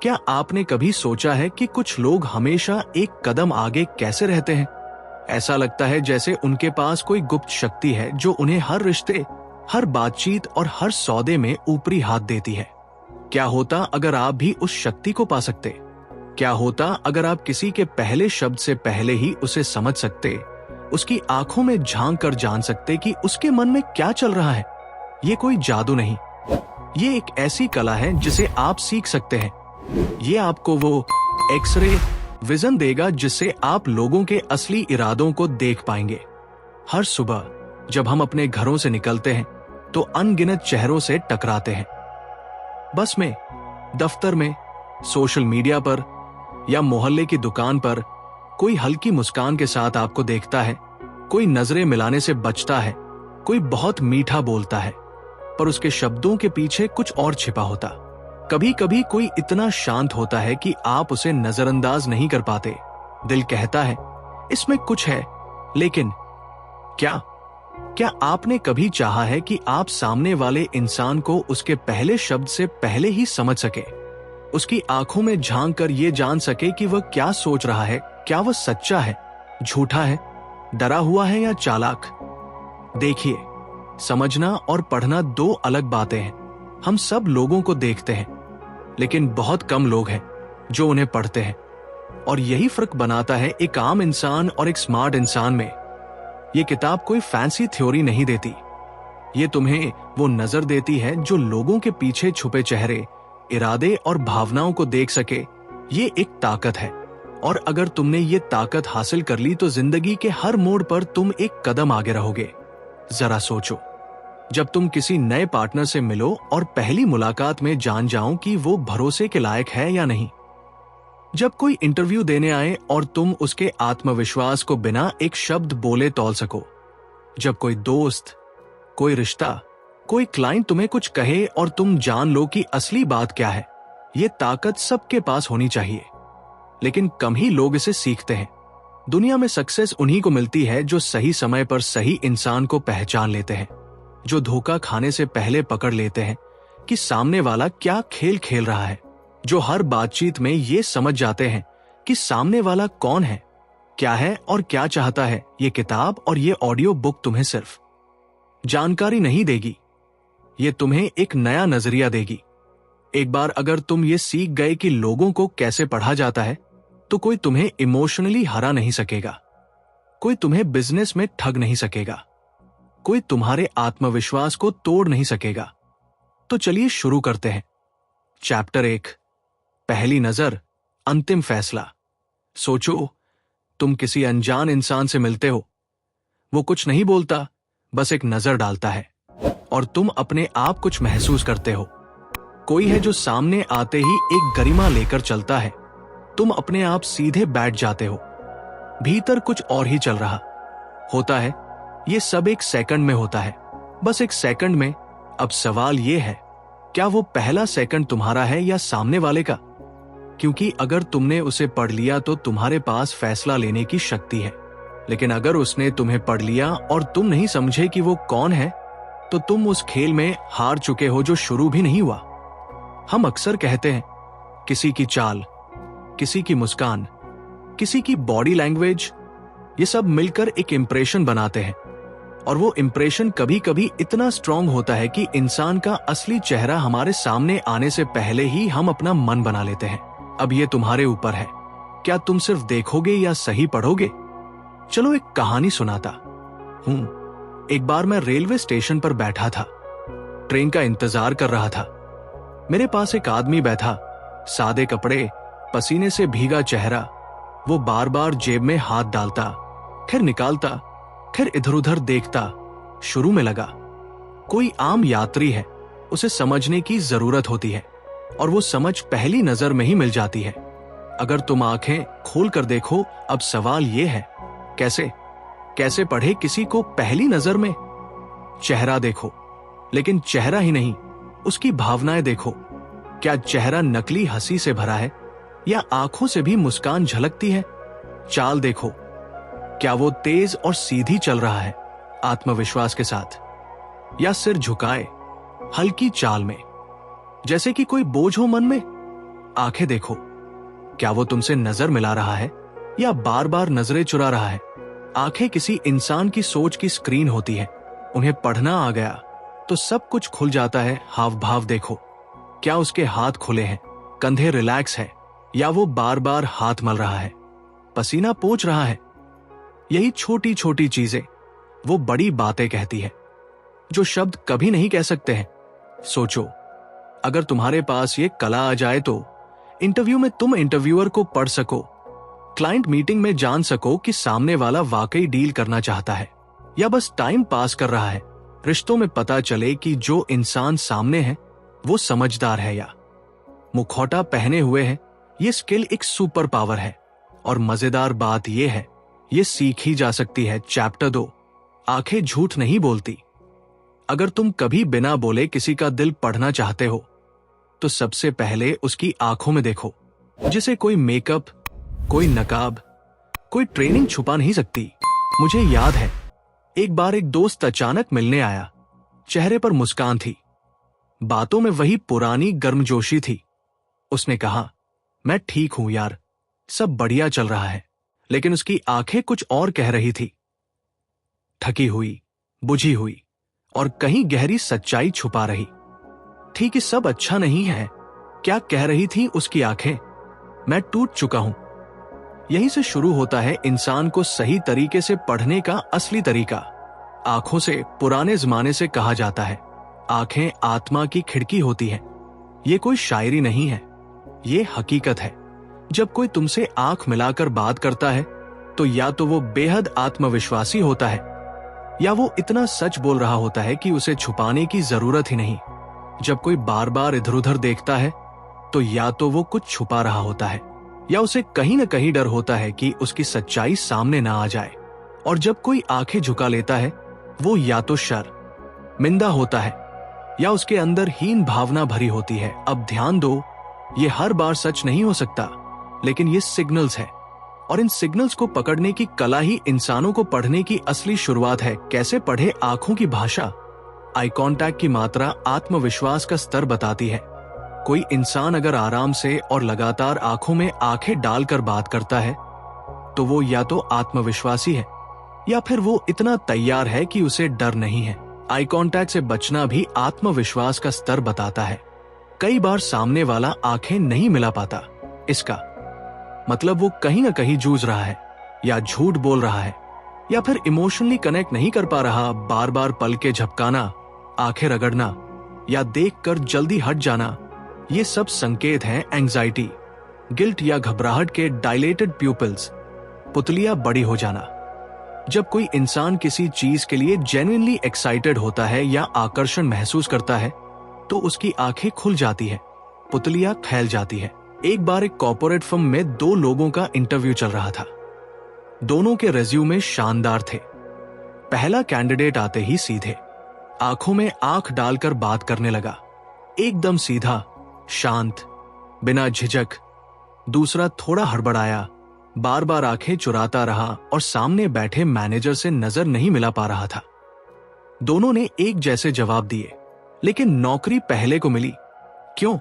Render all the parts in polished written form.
क्या आपने कभी सोचा है कि कुछ लोग हमेशा एक कदम आगे कैसे रहते हैं? ऐसा लगता है जैसे उनके पास कोई गुप्त शक्ति है जो उन्हें हर रिश्ते, हर बातचीत और हर सौदे में ऊपरी हाथ देती है। क्या होता अगर आप भी उस शक्ति को पा सकते? क्या होता अगर आप किसी के पहले शब्द से पहले ही उसे समझ सकते, उसकी आंखों में झांक कर जान सकते कि उसके मन में क्या चल रहा है? ये कोई जादू नहीं, ये एक ऐसी कला है जिसे आप सीख सकते हैं। ये आपको वो एक्सरे विजन देगा जिससे आप लोगों के असली इरादों को देख पाएंगे। हर सुबह जब हम अपने घरों से निकलते हैं तो अनगिनत चेहरों से टकराते हैं। बस में, दफ्तर में, सोशल मीडिया पर या मोहल्ले की दुकान पर कोई हल्की मुस्कान के साथ आपको देखता है, कोई नजरें मिलाने से बचता है, कोई बहुत मीठा बोलता है, पर उसके शब्दों के पीछे कुछ और छिपा होता। कभी कभी कोई इतना शांत होता है कि आप उसे नजरअंदाज नहीं कर पाते। दिल कहता है इसमें कुछ है, लेकिन क्या आपने कभी चाहा है कि आप सामने वाले इंसान को उसके पहले शब्द से पहले ही समझ सके, उसकी आंखों में झांक कर ये जान सके कि वह क्या सोच रहा है? क्या वह सच्चा है, झूठा है, डरा हुआ है या चालाक? देखिए, समझना और पढ़ना दो अलग बातें हैं। हम सब लोगों को देखते हैं, लेकिन बहुत कम लोग हैं जो उन्हें पढ़ते हैं, और यही फर्क बनाता है एक आम इंसान और एक स्मार्ट इंसान में। ये किताब कोई फैंसी थ्योरी नहीं देती, ये तुम्हें वो नजर देती है जो लोगों के पीछे छुपे चेहरे, इरादे और भावनाओं को देख सके। ये एक ताकत है, और अगर तुमने ये ताकत हासिल कर ली तो जिंदगी के हर मोड़ पर तुम एक कदम आगे रहोगे। जरा सोचो, जब तुम किसी नए पार्टनर से मिलो और पहली मुलाकात में जान जाओ कि वो भरोसे के लायक है या नहीं, जब कोई इंटरव्यू देने आए और तुम उसके आत्मविश्वास को बिना एक शब्द बोले तौल सको, जब कोई दोस्त, कोई रिश्ता, कोई क्लाइंट तुम्हें कुछ कहे और तुम जान लो कि असली बात क्या है। ये ताकत सबके पास होनी चाहिए, लेकिन कम ही लोग इसे सीखते हैं। दुनिया में सक्सेस उन्हीं को मिलती है जो सही समय पर सही इंसान को पहचान लेते हैं, जो धोखा खाने से पहले पकड़ लेते हैं कि सामने वाला क्या खेल खेल रहा है, जो हर बातचीत में ये समझ जाते हैं कि सामने वाला कौन है, क्या है और क्या चाहता है। ये किताब और ये ऑडियो बुक तुम्हें सिर्फ जानकारी नहीं देगी, ये तुम्हें एक नया नजरिया देगी। एक बार अगर तुम ये सीख गए कि लोगों को कैसे पढ़ा जाता है, तो कोई तुम्हें इमोशनली हरा नहीं सकेगा, कोई तुम्हें बिजनेस में ठग नहीं सकेगा, कोई तुम्हारे आत्मविश्वास को तोड़ नहीं सकेगा। तो चलिए शुरू करते हैं। चैप्टर 1, पहली नजर, अंतिम फैसला। सोचो, तुम किसी अनजान इंसान से मिलते हो, वो कुछ नहीं बोलता, बस एक नजर डालता है, और तुम अपने आप कुछ महसूस करते हो। कोई है जो सामने आते ही एक गरिमा लेकर चलता है, तुम अपने आप सीधे बैठ जाते हो। भीतर कुछ और ही चल रहा होता है। ये सब एक सेकंड में होता है, बस एक सेकंड में। अब सवाल ये है, क्या वो पहला सेकंड तुम्हारा है या सामने वाले का? क्योंकि अगर तुमने उसे पढ़ लिया तो तुम्हारे पास फैसला लेने की शक्ति है, लेकिन अगर उसने तुम्हें पढ़ लिया और तुम नहीं समझे कि वो कौन है, तो तुम उस खेल में हार चुके हो जो शुरू भी नहीं हुआ। हम अक्सर कहते हैं, किसी की चाल, किसी की मुस्कान, किसी की बॉडी लैंग्वेज, ये सब मिलकर एक इंप्रेशन बनाते हैं, और वो इंप्रेशन कभी कभी इतना स्ट्रांग होता है कि इंसान का असली चेहरा हमारे सामने आने से पहले ही हम अपना मन बना लेते हैं। अब ये तुम्हारे ऊपर है, क्या तुम सिर्फ देखोगे या सही पढ़ोगे? चलो एक कहानी सुनाता हूं। एक बार मैं रेलवे स्टेशन पर बैठा था, ट्रेन का इंतजार कर रहा था। मेरे पास एक आदमी बैठा, सादे कपड़े, पसीने से भीगा चेहरा। वो बार बार जेब में हाथ डालता, फिर निकालता, फिर इधर उधर देखता। शुरू में लगा कोई आम यात्री है, उसे समझने की जरूरत होती है, और वो समझ पहली नजर में ही मिल जाती है। अगर तुम आंखें खोल कर देखो, अब सवाल ये है, कैसे पढ़े किसी को पहली नजर में? चेहरा देखो, लेकिन चेहरा ही नहीं, उसकी भावनाएं देखो। क्या चेहरा नकली हंसी से भरा है या आंखों से भी मुस्कान झलकती है? चाल देखो, क्या वो तेज और सीधी चल रहा है आत्मविश्वास के साथ, या सिर झुकाए हल्की चाल में, जैसे कि कोई बोझ हो मन में? आंखें देखो, क्या वो तुमसे नजर मिला रहा है या बार बार नजरें चुरा रहा है? आंखें किसी इंसान की सोच की स्क्रीन होती है। उन्हें पढ़ना आ गया तो सब कुछ खुल जाता है। हाव भाव देखो, क्या उसके हाथ खुले हैं, कंधे रिलैक्स है, या वो बार बार हाथ मल रहा है, पसीना पोंछ रहा है? यही छोटी छोटी चीजें वो बड़ी बातें कहती है जो शब्द कभी नहीं कह सकते हैं। सोचो, अगर तुम्हारे पास ये कला आ जाए तो इंटरव्यू में तुम इंटरव्यूअर को पढ़ सको, क्लाइंट मीटिंग में जान सको कि सामने वाला वाकई डील करना चाहता है या बस टाइम पास कर रहा है। रिश्तों में पता चले कि जो इंसान सामने है वो समझदार है या मुखौटा पहने हुए है। ये स्किल एक सुपर पावर है और मजेदार बात यह है, ये सीखी जा सकती है। चैप्टर 2, आंखें झूठ नहीं बोलती। अगर तुम कभी बिना बोले किसी का दिल पढ़ना चाहते हो तो सबसे पहले उसकी आंखों में देखो, जिसे कोई मेकअप, कोई नकाब, कोई ट्रेनिंग छुपा नहीं सकती। मुझे याद है, एक बार एक दोस्त अचानक मिलने आया। चेहरे पर मुस्कान थी, बातों में वही पुरानी गर्मजोशी थी। उसने कहा, मैं ठीक हूं यार, सब बढ़िया चल रहा है। लेकिन उसकी आंखें कुछ और कह रही थी, थकी हुई, बुझी हुई और कहीं गहरी सच्चाई छुपा रही थी कि सब अच्छा नहीं है। क्या कह रही थी उसकी आंखें? मैं टूट चुका हूं। यहीं से शुरू होता है इंसान को सही तरीके से पढ़ने का असली तरीका। आंखों से पुराने जमाने से कहा जाता है, आंखें आत्मा की खिड़की होती हैं। ये कोई शायरी नहीं है, ये हकीकत है। जब कोई तुमसे आंख मिलाकर बात करता है तो या तो वो बेहद आत्मविश्वासी होता है या वो इतना सच बोल रहा होता है कि उसे छुपाने की जरूरत ही नहीं। जब कोई बार बार इधर उधर देखता है तो या तो वो कुछ छुपा रहा होता है या उसे कहीं न कहीं डर होता है कि उसकी सच्चाई सामने ना आ जाए। और जब कोई आंखें झुका लेता है वो या तो शर्मिंदा होता है या उसके अंदर हीन भावना भरी होती है। अब ध्यान दो, ये हर बार सच नहीं हो सकता, लेकिन ये सिग्नल्स है और इन सिग्नल्स को पकड़ने की कला ही इंसानों को पढ़ने की असली शुरुआत है। कैसे पढ़े? आंखों की भाषा, आई कांटेक्ट की मात्रा आत्मविश्वास का स्तर बताती है। कोई इंसान अगर आराम से और लगातार आंखों में आंखें डालकर बात करता है तो वो या तो आत्मविश्वासी है या फिर वो इतना तैयार है कि उसे डर नहीं है। आई कांटेक्ट से बचना भी आत्मविश्वास का स्तर बताता है। कई बार सामने वाला आंखें नहीं मिला पाता, इसका मतलब वो कहीं ना कहीं जूझ रहा है या झूठ बोल रहा है या फिर इमोशनली कनेक्ट नहीं कर पा रहा। बार बार पल के झपकाना, आंखें रगड़ना या देखकर जल्दी हट जाना, ये सब संकेत हैं एंजाइटी, गिल्ट या घबराहट के। डायलेटेड प्यूपिल्स, पुतलियां बड़ी हो जाना। जब कोई इंसान किसी चीज के लिए जेन्युइनली एक्साइटेड होता है या आकर्षण महसूस करता है तो उसकी आंखें खुल जाती है, पुतलियां फैल जाती है। एक बार एक कॉर्पोरेट फर्म में 2 लोगों का इंटरव्यू चल रहा था। दोनों के रिज्यूमे शानदार थे। पहला कैंडिडेट आते ही सीधे आंखों में आंख डालकर बात करने लगा, एकदम सीधा, शांत, बिना झिझक। दूसरा थोड़ा हड़बड़ाया, बार बार आंखें चुराता रहा और सामने बैठे मैनेजर से नजर नहीं मिला पा रहा था। दोनों ने एक जैसे जवाब दिए, लेकिन नौकरी पहले को मिली। क्यों?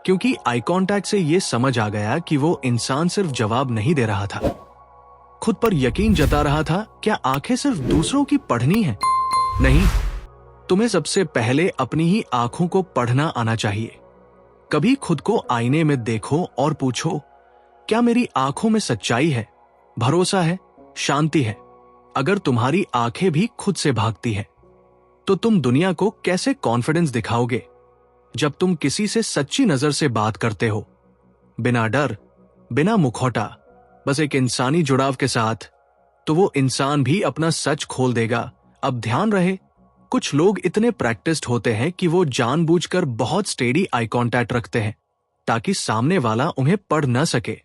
क्योंकि आई कांटेक्ट से यह समझ आ गया कि वो इंसान सिर्फ जवाब नहीं दे रहा था, खुद पर यकीन जता रहा था। क्या आंखें सिर्फ दूसरों की पढ़नी है? नहीं, तुम्हें सबसे पहले अपनी ही आंखों को पढ़ना आना चाहिए। कभी खुद को आईने में देखो और पूछो, क्या मेरी आंखों में सच्चाई है, भरोसा है, शांति है? अगर तुम्हारी आंखें भी खुद से भागती है तो तुम दुनिया को कैसे कॉन्फिडेंस दिखाओगे? जब तुम किसी से सच्ची नजर से बात करते हो, बिना डर, बिना मुखौटा, बस एक इंसानी जुड़ाव के साथ, तो वो इंसान भी अपना सच खोल देगा। अब ध्यान रहे, कुछ लोग इतने प्रैक्टिस्ड होते हैं कि वो जानबूझकर बहुत स्टेडी आई कांटेक्ट रखते हैं ताकि सामने वाला उन्हें पढ़ न सके।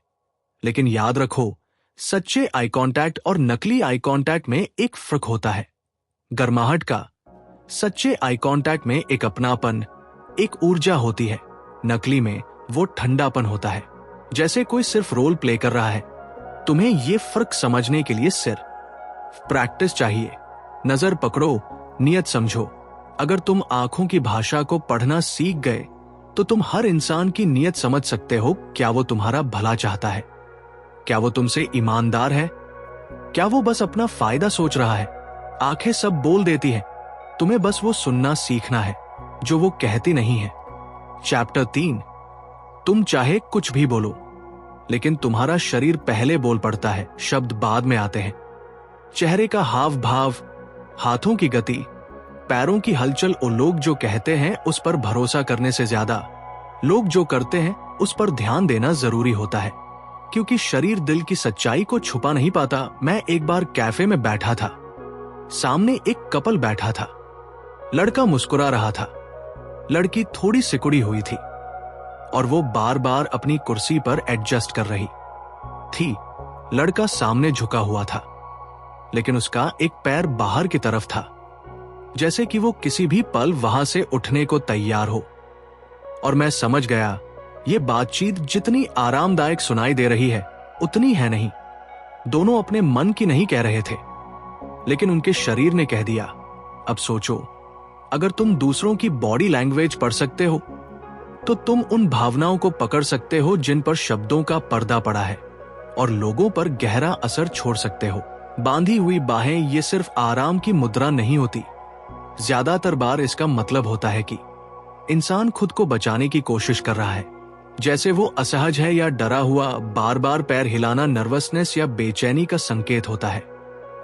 लेकिन याद रखो, सच्चे आई कांटेक्ट और नकली आई कांटेक्ट में एक फर्क होता है, गर्माहट का। सच्चे आई कांटेक्ट में एक अपनापन, एक ऊर्जा होती है। नकली में वो ठंडापन होता है, जैसे कोई सिर्फ रोल प्ले कर रहा है। तुम्हें ये फर्क समझने के लिए सिर्फ प्रैक्टिस चाहिए। नजर पकड़ो, नियत समझो। अगर तुम आंखों की भाषा को पढ़ना सीख गए तो तुम हर इंसान की नीयत समझ सकते हो। क्या वो तुम्हारा भला चाहता है? क्या वो तुमसे ईमानदार है? क्या वो बस अपना फायदा सोच रहा है? आंखें सब बोल देती हैं, तुम्हें बस वो सुनना सीखना है जो वो कहती नहीं है। चैप्टर 3। तुम चाहे कुछ भी बोलो, लेकिन तुम्हारा शरीर पहले बोल पड़ता है, शब्द बाद में आते हैं। चेहरे का हाव भाव, हाथों की गति, पैरों की हलचल और लोग जो कहते हैं उस पर भरोसा करने से ज्यादा लोग जो करते हैं उस पर ध्यान देना जरूरी होता है, क्योंकि शरीर दिल की सच्चाई को छुपा नहीं पाता। मैं एक बार कैफे में बैठा था, सामने एक कपल बैठा था। लड़का मुस्कुरा रहा था, लड़की थोड़ी सिकुड़ी हुई थी और वो बार बार अपनी कुर्सी पर एडजस्ट कर रही थी। लड़का सामने झुका हुआ था, लेकिन उसका एक पैर बाहर की तरफ था, जैसे कि वो किसी भी पल वहां से उठने को तैयार हो। और मैं समझ गया, ये बातचीत जितनी आरामदायक सुनाई दे रही है उतनी है नहीं। दोनों अपने मन की नहीं कह रहे थे, लेकिन उनके शरीर ने कह दिया। अब सोचो, अगर तुम दूसरों की बॉडी लैंग्वेज पढ़ सकते हो तो तुम उन भावनाओं को पकड़ सकते हो जिन पर शब्दों का पर्दा पड़ा है और लोगों पर गहरा असर छोड़ सकते हो। बांधी हुई बाहें ये सिर्फ आराम की मुद्रा नहीं होती। ज्यादातर बार इसका मतलब होता है कि इंसान खुद को बचाने की कोशिश कर रहा है, जैसे वो असहज है या डरा हुआ। बार बार पैर हिलाना नर्वसनेस या बेचैनी का संकेत होता है।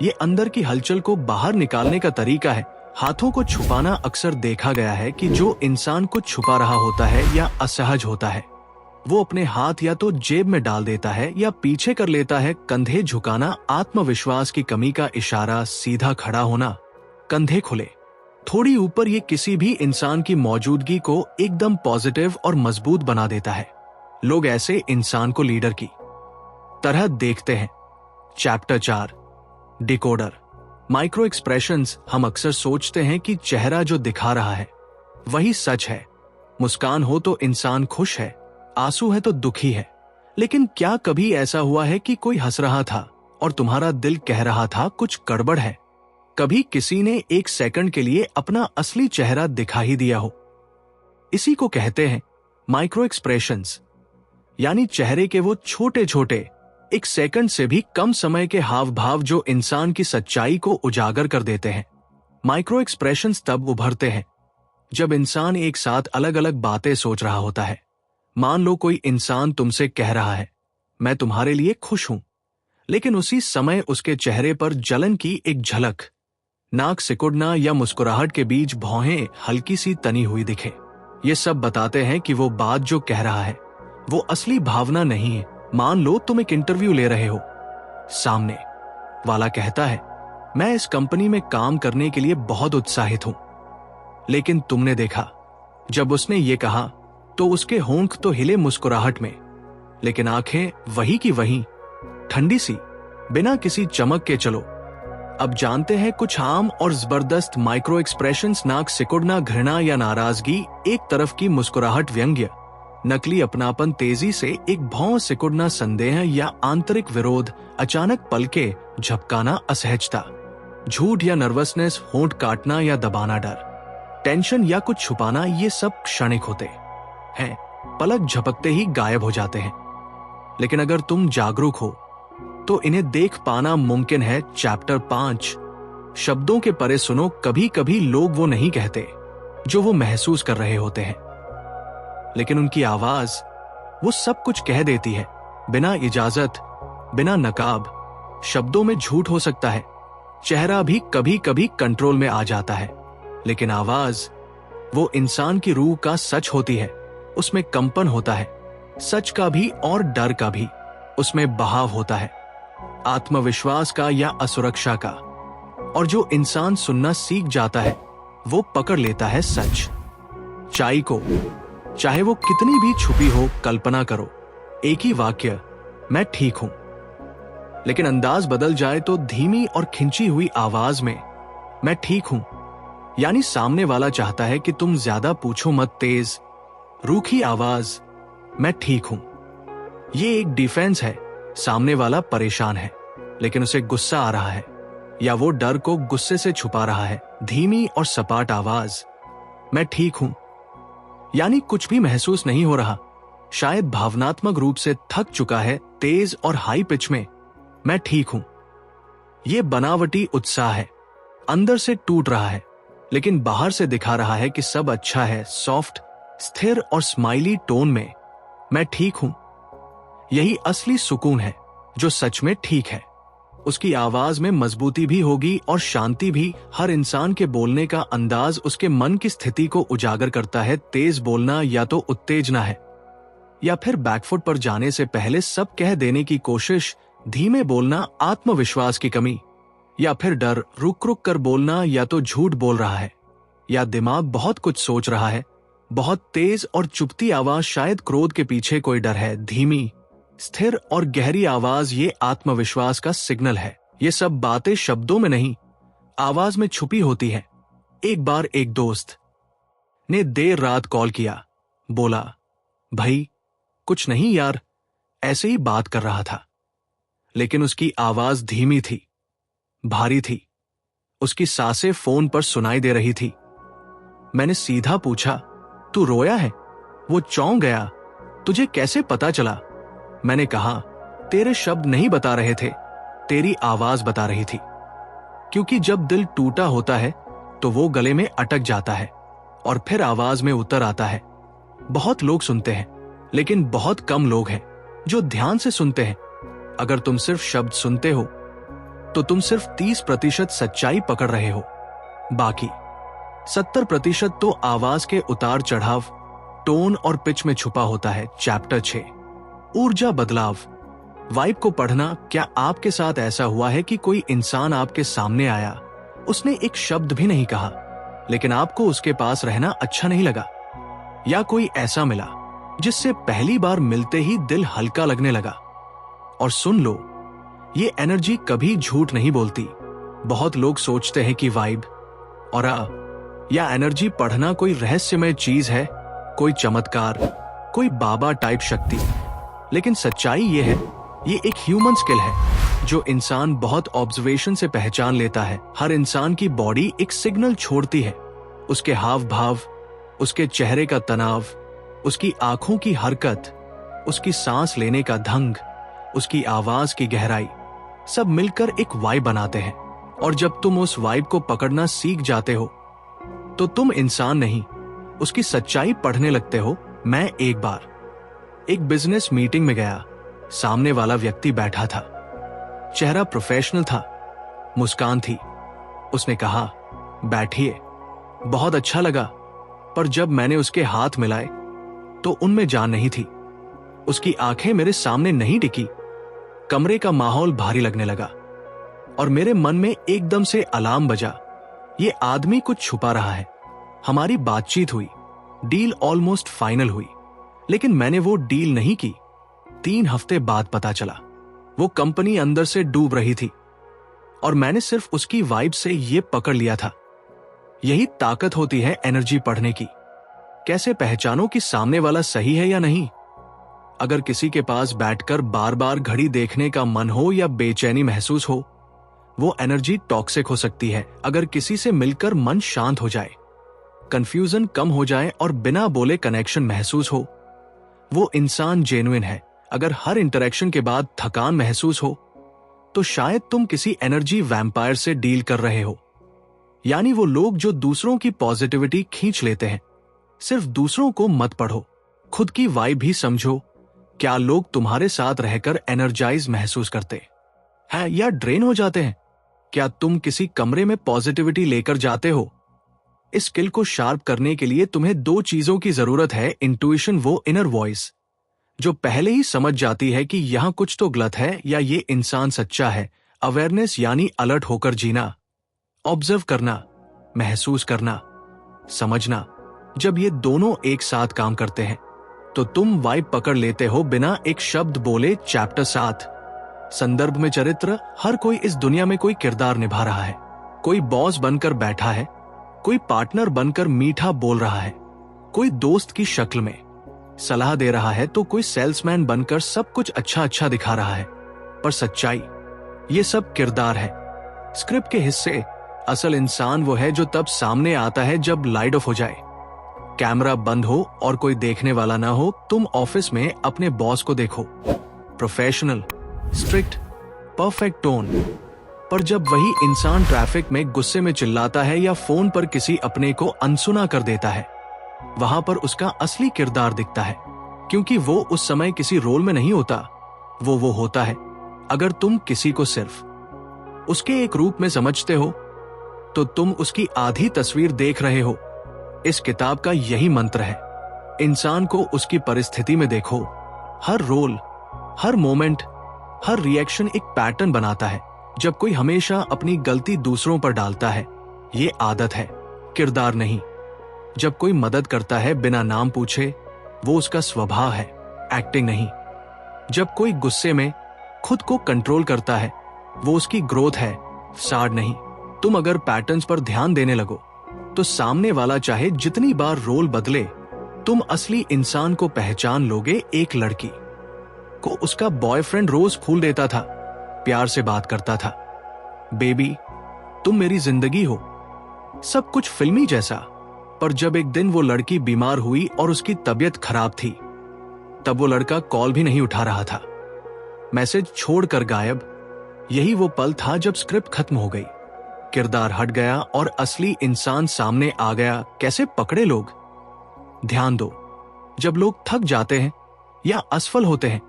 ये अंदर की हलचल को बाहर निकालने का तरीका है। हाथों को छुपाना अक्सर देखा गया है कि जो इंसान कुछ छुपा रहा होता है या असहज होता है, वो अपने हाथ या तो जेब में डाल देता है या पीछे कर लेता है। कंधे झुकाना आत्मविश्वास की कमी का इशारा, सीधा खड़ा होना, कंधे खुले थोड़ी ऊपर, ये किसी भी इंसान की मौजूदगी को एकदम पॉजिटिव और मजबूत बना देता है। लोग ऐसे इंसान को लीडर की तरह देखते हैं। चैप्टर 4। डिकोडर। Micro expressions. हम अक्सर सोचते हैं कि चेहरा जो दिखा रहा है वही सच है। मुस्कान हो तो इंसान खुश है, आंसू है तो दुखी है। लेकिन क्या कभी ऐसा हुआ है कि कोई हंस रहा था और तुम्हारा दिल कह रहा था कुछ गड़बड़ है? कभी किसी ने एक सेकंड के लिए अपना असली चेहरा दिखा ही दिया हो? इसी को कहते हैं माइक्रो एक्सप्रेशंस, यानी चेहरे के वो छोटे छोटे, एक सेकंड से भी कम समय के हाव भाव जो इंसान की सच्चाई को उजागर कर देते हैं। माइक्रो एक्सप्रेशंस तब उभरते हैं जब इंसान एक साथ अलग अलग बातें सोच रहा होता है। मान लो कोई इंसान तुमसे कह रहा है, मैं तुम्हारे लिए खुश हूं, लेकिन उसी समय उसके चेहरे पर जलन की एक झलक, नाक सिकुड़ना या मुस्कुराहट के बीच भौहें हल्की सी तनी हुई दिखे। ये सब बताते हैं कि वो बात जो कह रहा है वो असली भावना नहीं है। मान लो तुम एक इंटरव्यू ले रहे हो, सामने वाला कहता है, मैं इस कंपनी में काम करने के लिए बहुत उत्साहित हूं। लेकिन तुमने देखा, जब उसने ये कहा तो उसके होंठ तो हिले मुस्कुराहट में, लेकिन आंखें वही की वही, ठंडी सी, बिना किसी चमक के। चलो अब जानते हैं कुछ आम और जबरदस्त माइक्रो एक्सप्रेशंस। नाक सिकुड़ना घृणा या नाराजगी, एक तरफ की मुस्कुराहट व्यंग्य, नकली अपनापन तेजी से एक भौं सिकुड़ना संदेह या आंतरिक विरोध, अचानक पलके झपकाना असहजता, झूठ या नर्वसनेस, होंठ काटना या दबाना डर, टेंशन या कुछ छुपाना। ये सब क्षणिक होते हैं, पलक झपकते ही गायब हो जाते हैं। लेकिन अगर तुम जागरूक हो तो इन्हें देख पाना मुमकिन है। चैप्टर 5। शब्दों के परे सुनो। कभी कभी लोग वो नहीं कहते जो वो महसूस कर रहे होते हैं, लेकिन उनकी आवाज वो सब कुछ कह देती है, बिना इजाजत, बिना नकाब। शब्दों में झूठ हो सकता है, चेहरा भी कभी कभी कंट्रोल में आ जाता है, लेकिन आवाज वो इंसान की रूह का सच होती है। उसमें कंपन होता है, सच का भी और डर का भी। उसमें बहाव होता है, आत्मविश्वास का या असुरक्षा का। और जो इंसान सुनना सीख जाता है वो पकड़ लेता है सच। चाय को चाहे वो कितनी भी छुपी हो, कल्पना करो, एक ही वाक्य, मैं ठीक हूं, लेकिन अंदाज बदल जाए तो धीमी और खिंची हुई आवाज में मैं ठीक हूं, यानी सामने वाला चाहता है कि तुम ज्यादा पूछो मत। तेज रूखी आवाज, मैं ठीक हूं, ये एक डिफेंस है। सामने वाला परेशान है, लेकिन उसे गुस्सा आ रहा है या वो डर को गुस्से से छुपा रहा है। धीमी और सपाट आवाज, मैं ठीक हूं, यानी कुछ भी महसूस नहीं हो रहा, शायद भावनात्मक रूप से थक चुका है, तेज और हाई पिच में मैं ठीक हूं। ये बनावटी उत्साह है, अंदर से टूट रहा है लेकिन बाहर से दिखा रहा है कि सब अच्छा है। सॉफ्ट, स्थिर और स्माइली टोन में मैं ठीक हूं। यही असली सुकून है जो सच में ठीक है। उसकी आवाज में मजबूती भी होगी और शांति भी। हर इंसान के बोलने का अंदाज उसके मन की स्थिति को उजागर करता है। तेज बोलना या तो उत्तेजना है या फिर बैकफुट पर जाने से पहले सब कह देने की कोशिश। धीमे बोलना आत्मविश्वास की कमी, या फिर डर। रुक रुक कर बोलना या तो झूठ बोल रहा है या दिमाग बहुत कुछ सोच रहा है। बहुत तेज और चुपती आवाज, शायद क्रोध के पीछे कोई डर है। धीमी, स्थिर और गहरी आवाज, ये आत्मविश्वास का सिग्नल है। ये सब बातें शब्दों में नहीं, आवाज में छुपी होती है। एक बार एक दोस्त ने देर रात कॉल किया, बोला, भाई कुछ नहीं यार, ऐसे ही बात कर रहा था। लेकिन उसकी आवाज धीमी थी, भारी थी। उसकी सांसें फोन पर सुनाई दे रही थी। मैंने सीधा पूछा, तू रोया है? वो चौंक गया। तुझे कैसे पता चला? मैंने कहा, तेरे शब्द नहीं बता रहे थे, तेरी आवाज बता रही थी। क्योंकि जब दिल टूटा होता है तो वो गले में अटक जाता है और फिर आवाज में उतर आता है। बहुत लोग सुनते हैं लेकिन बहुत कम लोग हैं जो ध्यान से सुनते हैं। अगर तुम सिर्फ शब्द सुनते हो तो तुम सिर्फ 30% सच्चाई पकड़ रहे हो। बाकी 70% तो आवाज के उतार चढ़ाव, टोन और पिच में छुपा होता है। चैप्टर 6, ऊर्जा बदलाव। वाइब को पढ़ना। क्या आपके साथ ऐसा हुआ है कि कोई इंसान आपके सामने आया, उसने एक शब्द भी नहीं कहा, लेकिन आपको उसके पास रहना अच्छा नहीं लगा? या कोई ऐसा मिला जिससे पहली बार मिलते ही दिल हल्का लगने लगा? और सुन लो, ये एनर्जी कभी झूठ नहीं बोलती। बहुत लोग सोचते हैं कि वाइब, ऑरा या एनर्जी पढ़ना कोई रहस्यमय चीज है, कोई चमत्कार, कोई बाबा टाइप शक्ति। लेकिन सच्चाई ये है, ये एक ह्यूमन स्किल है जो इंसान बहुत ऑब्जर्वेशन से पहचान लेता है। हर इंसान की बॉडी एक सिग्नल छोड़ती है। उसके हाव भाव, उसके चेहरे का तनाव, उसकी आंखों की हरकत, उसकी सांस लेने का ढंग, उसकी आवाज की गहराई, सब मिलकर एक वाइब बनाते हैं। और जब तुम उस वाइब को पकड़ना सीख जाते हो तो तुम इंसान नहीं, उसकी सच्चाई पढ़ने लगते हो। मैं एक बार एक बिजनेस मीटिंग में गया। सामने वाला व्यक्ति बैठा था, चेहरा प्रोफेशनल था, मुस्कान थी। उसने कहा, बैठिए, बहुत अच्छा लगा। पर जब मैंने उसके हाथ मिलाए तो उनमें जान नहीं थी। उसकी आंखें मेरे सामने नहीं टिकी। कमरे का माहौल भारी लगने लगा और मेरे मन में एकदम से अलार्म बजा। ये आदमी कुछ छुपा रहा है। हमारी बातचीत हुई, डील ऑलमोस्ट फाइनल हुई, लेकिन मैंने वो डील नहीं की। 3 हफ्ते बाद पता चला वो कंपनी अंदर से डूब रही थी और मैंने सिर्फ उसकी वाइब से ये पकड़ लिया था। यही ताकत होती है एनर्जी पढ़ने की। कैसे पहचानो कि सामने वाला सही है या नहीं? अगर किसी के पास बैठकर बार बार घड़ी देखने का मन हो या बेचैनी महसूस हो, वो एनर्जी टॉक्सिक हो सकती है। अगर किसी से मिलकर मन शांत हो जाए, कंफ्यूजन कम हो जाए और बिना बोले कनेक्शन महसूस हो, वो इंसान जेन्युइन है। अगर हर इंटरेक्शन के बाद थकान महसूस हो तो शायद तुम किसी एनर्जी वैम्पायर से डील कर रहे हो। यानी वो लोग जो दूसरों की पॉजिटिविटी खींच लेते हैं। सिर्फ दूसरों को मत पढ़ो, खुद की वाइब भी समझो। क्या लोग तुम्हारे साथ रहकर एनर्जाइज महसूस करते हैं या ड्रेन हो जाते हैं? क्या तुम किसी कमरे में पॉजिटिविटी लेकर जाते हो? इस स्किल को शार्प करने के लिए तुम्हें 2 चीजों की जरूरत है। इंट्यूशन, वो इनर वॉइस जो पहले ही समझ जाती है कि यहां कुछ तो गलत है या ये इंसान सच्चा है। अवेयरनेस यानी अलर्ट होकर जीना, ऑब्जर्व करना, महसूस करना, समझना। जब ये दोनों एक साथ काम करते हैं तो तुम वाइब पकड़ लेते हो बिना एक शब्द बोले। चैप्टर 7, संदर्भ में चरित्र। हर कोई इस दुनिया में कोई किरदार निभा रहा है। कोई बॉस बनकर बैठा है, कोई पार्टनर बनकर मीठा बोल रहा है, कोई दोस्त की शक्ल में सलाह दे रहा है, तो कोई सेल्समैन बनकर सब कुछ अच्छा अच्छा दिखा रहा है। पर सच्चाई, ये सब किरदार है, स्क्रिप्ट के हिस्से। असल इंसान वो है जो तब सामने आता है जब लाइट ऑफ हो जाए, कैमरा बंद हो और कोई देखने वाला ना हो, तुम ऑफिस में अपने बॉस को देखो, प्रोफेशनल, स्ट्रिक्ट, परफेक्ट टोन। पर जब वही इंसान ट्रैफिक में गुस्से में चिल्लाता है या फोन पर किसी अपने को अनसुना कर देता है, वहां पर उसका असली किरदार दिखता है, क्योंकि वो उस समय किसी रोल में नहीं होता, वो होता है। अगर तुम किसी को सिर्फ उसके एक रूप में समझते हो, तो तुम उसकी आधी तस्वीर देख रहे हो। इस किताब का यही मंत्र है, इंसान को उसकी परिस्थिति में देखो। हर रोल, हर मोमेंट, हर रिएक्शन एक पैटर्न बनाता है। जब कोई हमेशा अपनी गलती दूसरों पर डालता है, ये आदत है, किरदार नहीं। जब कोई मदद करता है बिना नाम पूछे, वो उसका स्वभाव है, एक्टिंग नहीं। जब कोई गुस्से में खुद को कंट्रोल करता है, वो उसकी ग्रोथ है, फसाड नहीं। तुम अगर पैटर्न्स पर ध्यान देने लगो, तो सामने वाला चाहे जितनी बार रोल बदले, तुम असली इंसान को पहचान लोगे। एक लड़की को उसका बॉयफ्रेंड रोज फूल देता था, प्यार से बात करता था, बेबी तुम मेरी जिंदगी हो, सब कुछ फिल्मी जैसा। पर जब एक दिन वो लड़की बीमार हुई और उसकी तबीयत खराब थी, तब वो लड़का कॉल भी नहीं उठा रहा था, मैसेज छोड़कर गायब। यही वो पल था जब स्क्रिप्ट खत्म हो गई, किरदार हट गया और असली इंसान सामने आ गया। कैसे पकड़े लोग? ध्यान दो, जब लोग थक जाते हैं या असफल होते हैं,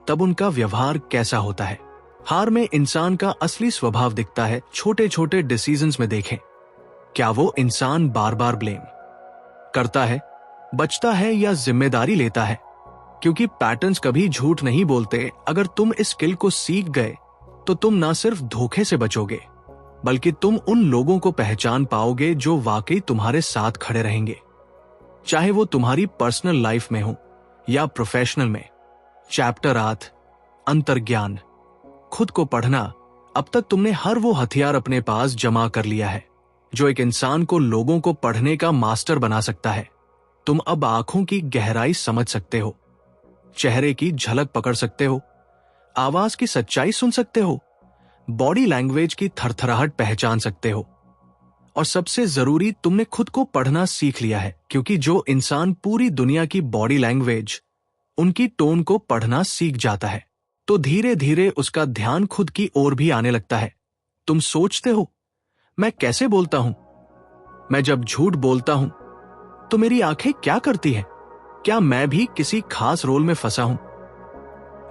तब उनका व्यवहार कैसा होता है। हार में इंसान का असली स्वभाव दिखता है। छोटे छोटे डिसीजंस में देखें, क्या वो इंसान बार बार ब्लेम करता है, बचता है या जिम्मेदारी लेता है? क्योंकि पैटर्न्स कभी झूठ नहीं बोलते। अगर तुम इस स्किल को सीख गए, तो तुम ना सिर्फ धोखे से बचोगे, बल्कि तुम उन लोगों को पहचान पाओगे जो वाकई तुम्हारे साथ खड़े रहेंगे, चाहे वो तुम्हारी पर्सनल लाइफ में हो या प्रोफेशनल में। चैप्टर 8, अंतर्ज्ञान। खुद को पढ़ना। अब तक तुमने हर वो हथियार अपने पास जमा कर लिया है जो एक इंसान को लोगों को पढ़ने का मास्टर बना सकता है। तुम अब आंखों की गहराई समझ सकते हो, चेहरे की झलक पकड़ सकते हो, आवाज की सच्चाई सुन सकते हो, बॉडी लैंग्वेज की थरथराहट पहचान सकते हो। और सबसे जरूरी, तुमने खुद को पढ़ना सीख लिया है, क्योंकि जो इंसान पूरी दुनिया की बॉडी लैंग्वेज, उनकी टोन को पढ़ना सीख जाता है, तो धीरे धीरे उसका ध्यान खुद की ओर भी आने लगता है। तुम सोचते हो, मैं कैसे बोलता हूं? मैं जब झूठ बोलता हूं, तो मेरी आंखें क्या करती हैं? क्या मैं भी किसी खास रोल में फंसा हूं?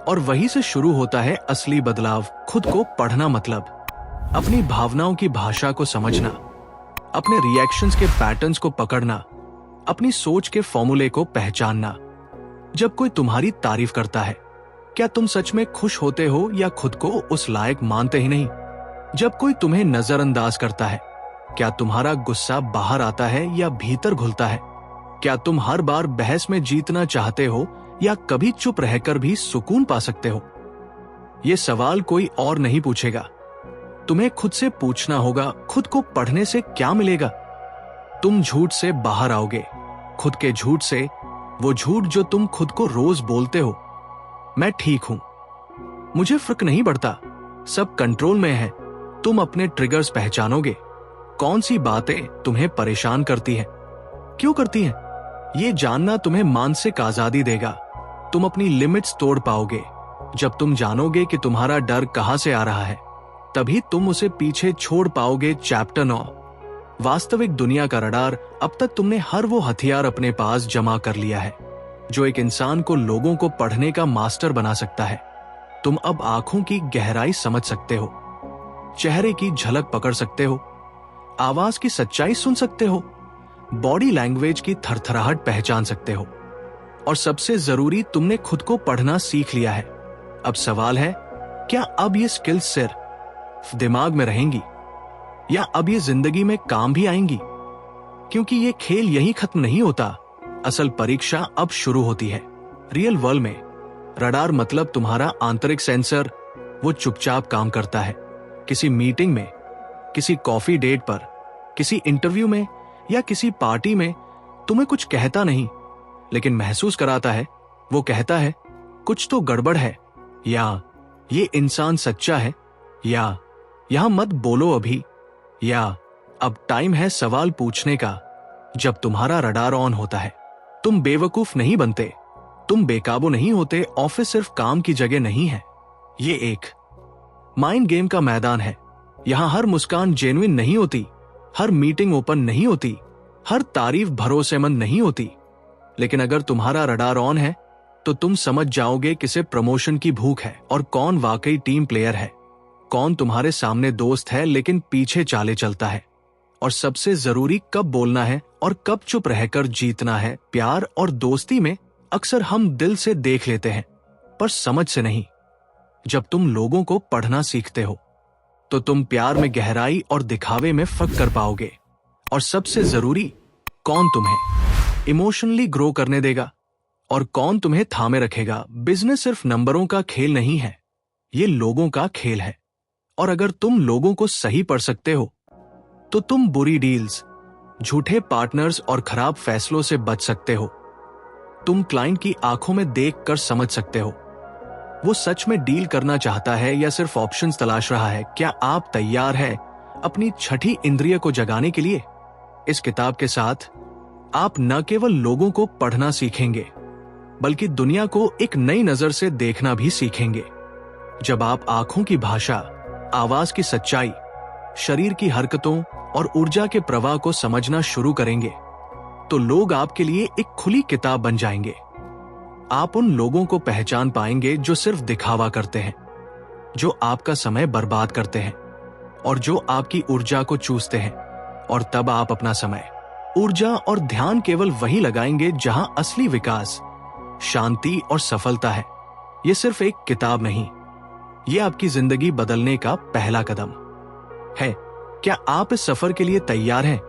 और वहीं से शुरू होता है असली बदलाव। खुद को पढ़ना मतलब अपनी भावनाओं की भाषा को समझना, अपने रिएक्शंस के पैटर्न्स को पकड़ना, अपनी सोच के फॉर्मूले को पहचानना। जब कोई तुम्हारी तारीफ करता है, क्या तुम सच में खुश होते हो या खुद को उस लायक मानते ही नहीं? जब कोई तुम्हें नजरअंदाज करता है, क्या तुम्हारा गुस्सा बाहर आता है या भीतर घुलता है? क्या तुम हर बार बहस में जीतना चाहते हो या कभी चुप रहकर भी सुकून पा सकते हो? ये सवाल कोई और नहीं पूछेगा, तुम्हें खुद से पूछना होगा। खुद को पढ़ने से क्या मिलेगा? तुम झूठ से बाहर आओगे, खुद के झूठ से, वो झूठ जो तुम खुद को रोज बोलते हो। मैं ठीक हूं, मुझे फर्क नहीं पड़ता, सब कंट्रोल में है। तुम अपने ट्रिगर्स पहचानोगे, कौन सी बातें तुम्हें परेशान करती हैं, क्यों करती हैं। ये जानना तुम्हें मानसिक आजादी देगा। तुम अपनी लिमिट्स तोड़ पाओगे। जब तुम जानोगे कि तुम्हारा डर कहां से आ रहा है, तभी तुम उसे पीछे छोड़ पाओगे। चैप्टर 9, वास्तविक दुनिया का रडार। अब तक तुमने हर वो हथियार अपने पास जमा कर लिया है जो एक इंसान को लोगों को पढ़ने का मास्टर बना सकता है। तुम अब आंखों की गहराई समझ सकते हो, चेहरे की झलक पकड़ सकते हो, आवाज की सच्चाई सुन सकते हो, बॉडी लैंग्वेज की थरथराहट पहचान सकते हो। और सबसे जरूरी, तुमने खुद को पढ़ना सीख लिया है। अब सवाल है, क्या अब ये स्किल्स सिर्फ दिमाग में रहेंगी या अब ये जिंदगी में काम भी आएंगी? क्योंकि ये खेल यहीं खत्म नहीं होता, असल परीक्षा अब शुरू होती है। रियल वर्ल्ड में रडार मतलब तुम्हारा आंतरिक सेंसर, वो चुपचाप काम करता है। किसी मीटिंग में, किसी कॉफी डेट पर, किसी इंटरव्यू में या किसी पार्टी में तुम्हें कुछ कहता नहीं, लेकिन महसूस कराता है। वो कहता है, कुछ तो गड़बड़ है, या ये इंसान सच्चा है, या यहां मत बोलो अभी, या अब टाइम है सवाल पूछने का, जब तुम्हारा रडार ऑन होता है, तुम बेवकूफ नहीं बनते, तुम बेकाबू नहीं होते। ऑफिस सिर्फ काम की जगह नहीं है, ये एक माइंड गेम का मैदान है। यहां हर मुस्कान जेन्युइन नहीं होती, हर मीटिंग ओपन नहीं होती, हर तारीफ भरोसेमंद नहीं होती। लेकिन अगर तुम्हारा रडार ऑन है तो तुम समझ जाओगे किसे प्रमोशन की भूख है और कौन वाकई टीम प्लेयर है, कौन तुम्हारे सामने दोस्त है लेकिन पीछे चाले चलता है, और सबसे जरूरी कब बोलना है और कब चुप रहकर जीतना है। प्यार और दोस्ती में अक्सर हम दिल से देख लेते हैं पर समझ से नहीं। जब तुम लोगों को पढ़ना सीखते हो तो तुम प्यार में गहराई और दिखावे में फर्क कर पाओगे। और सबसे जरूरी, कौन तुम्हें इमोशनली ग्रो करने देगा और कौन तुम्हें थामे रखेगा। बिजनेस सिर्फ नंबरों का खेल नहीं है, ये लोगों का खेल है। और अगर तुम लोगों को सही पढ़ सकते हो तो तुम बुरी डील्स, झूठे पार्टनर्स और खराब फैसलों से बच सकते हो। तुम क्लाइंट की आंखों में देखकर समझ सकते हो वो सच में डील करना चाहता है या सिर्फ ऑप्शंस तलाश रहा है। क्या आप तैयार हैं अपनी छठी इंद्रिय को जगाने के लिए? इस किताब के साथ आप न केवल लोगों को पढ़ना सीखेंगे बल्कि दुनिया को एक नई नजर से देखना भी सीखेंगे। जब आप आंखों की भाषा, आवाज की सच्चाई, शरीर की हरकतों और ऊर्जा के प्रवाह को समझना शुरू करेंगे तो लोग आपके लिए एक खुली किताब बन जाएंगे। आप उन लोगों को पहचान पाएंगे जो सिर्फ दिखावा करते हैं, जो आपका समय बर्बाद करते हैं और जो आपकी ऊर्जा को चूसते हैं। और तब आप अपना समय, ऊर्जा और ध्यान केवल वहीं लगाएंगे जहां असली विकास, शांति और सफलता है। यह सिर्फ एक किताब नहीं, यह आपकी जिंदगी बदलने का पहला कदम है। क्या आप इस सफर के लिए तैयार हैं?